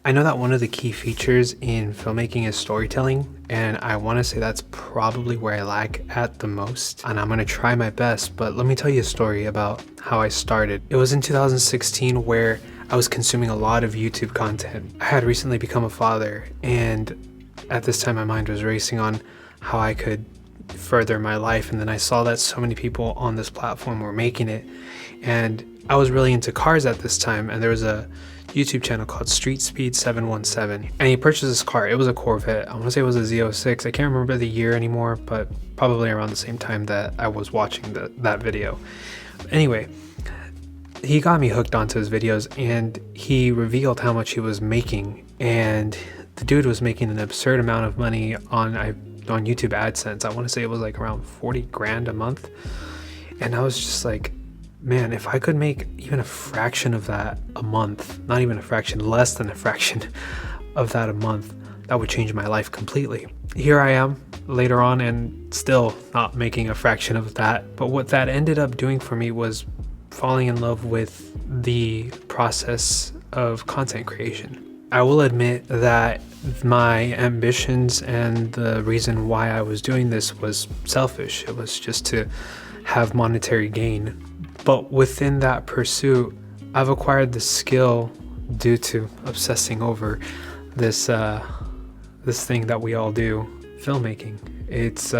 I know that one of the key features in filmmaking is storytelling, and I want to say that's probably where I lack at the most, and I'm going to try my best. But let me tell you a story about how I started. It was in 2016 where I was consuming a lot of YouTube content. I had recently become a father, and at this time my mind was racing on how I could further my life, and then I saw that so many people on this platform were making it, and I was really into cars at this time, and there was a YouTube channel called Street Speed 717, and he purchased this car. It was a Corvette. I want to say it was a Z06. I can't remember the year anymore, but probably around the same time that I was watching that video. Anyway, he got me hooked onto his videos, and he revealed how much he was making, and the dude was making an absurd amount of money on YouTube AdSense. I want to say it was like around 40 grand a month, and I was just like, man, if I could make even a fraction of that a month, not even a fraction, less than a fraction of that a month, that would change my life completely. Here I am later on and still not making a fraction of that. But what that ended up doing for me was falling in love with the process of content creation. I will admit that my ambitions and the reason why I was doing this was selfish. It was just to have monetary gain. But within that pursuit, I've acquired the skill due to obsessing over this thing that we all do, filmmaking. It's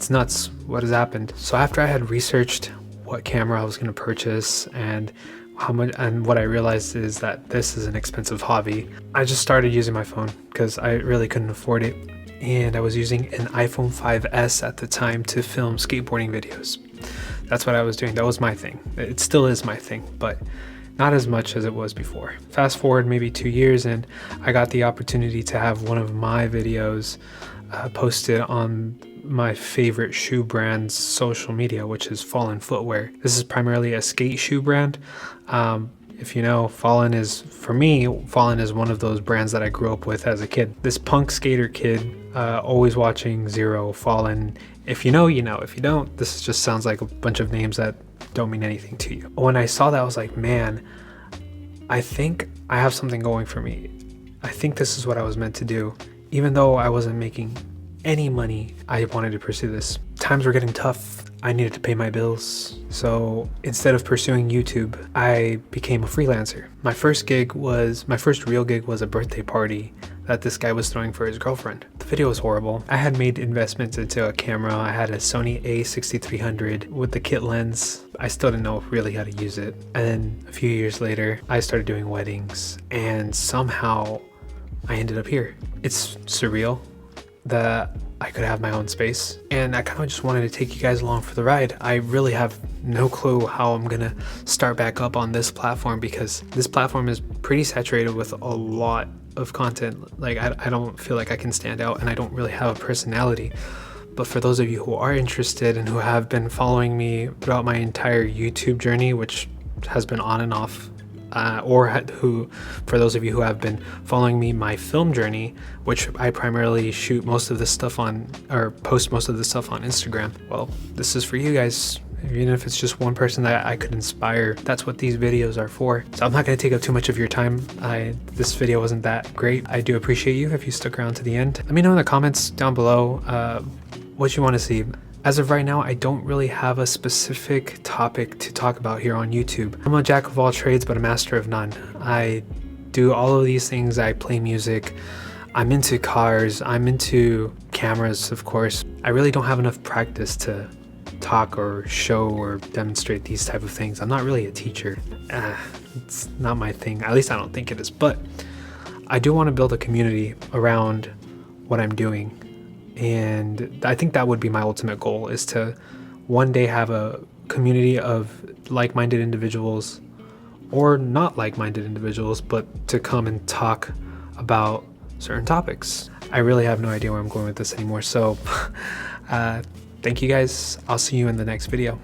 nuts what has happened. So after I had researched what camera I was going to purchase and how much, and what I realized is that this is an expensive hobby, I just started using my phone because I really couldn't afford it. And I was using an iPhone 5S at the time to film skateboarding videos. That's what I was doing. That was my thing. It still is my thing, but not as much as it was before. Fast forward maybe 2 years, and I got the opportunity to have one of my videos posted on my favorite shoe brand's social media, which is Fallen Footwear. This is primarily a skate shoe brand. If you know, Fallen is one of those brands that I grew up with as a kid. This punk skater kid, always watching Zero, Fallen. If you know, you know. If you don't, this just sounds like a bunch of names that don't mean anything to you. When I saw that, I was like, man, I think I have something going for me. I think this is what I was meant to do. Even though I wasn't making any money, I wanted to pursue this. Times were getting tough. I needed to pay my bills. So instead of pursuing YouTube, I became a freelancer. My first real gig was a birthday party that this guy was throwing for his girlfriend. The video was horrible. I had made investments into a camera. I had a Sony A6300 with the kit lens. I still didn't know really how to use it. And then a few years later, I started doing weddings, and somehow I ended up here. It's surreal that I could have my own space, and I kind of just wanted to take you guys along for the ride. I really have no clue how I'm gonna start back up on this platform, because this platform is pretty saturated with a lot of content. Like I don't feel like I can stand out, and I don't really have a personality. But for those of you who are interested and who have been following me throughout my entire YouTube journey, which has been on and off, for those of you who have been following me, my film journey, which I primarily shoot most of this stuff on, or post most of this stuff on Instagram. Well, this is for you guys. Even if it's just one person that I could inspire, that's what these videos are for. So I'm not going to take up too much of your time. This video wasn't that great. I do appreciate you if you stuck around to the end. Let me know in the comments down below what you want to see. As of right now, I don't really have a specific topic to talk about here on YouTube. I'm a jack of all trades, but a master of none. I do all of these things. I play music. I'm into cars. I'm into cameras, of course. I really don't have enough practice to talk or show or demonstrate these type of things. I'm not really a teacher. It's not my thing. At least I don't think it is. But I do want to build a community around what I'm doing. And I think that would be my ultimate goal, is to one day have a community of like-minded individuals, or not like-minded individuals, but to come and talk about certain topics. I really have no idea where I'm going with this anymore. So thank you guys. I'll see you in the next video.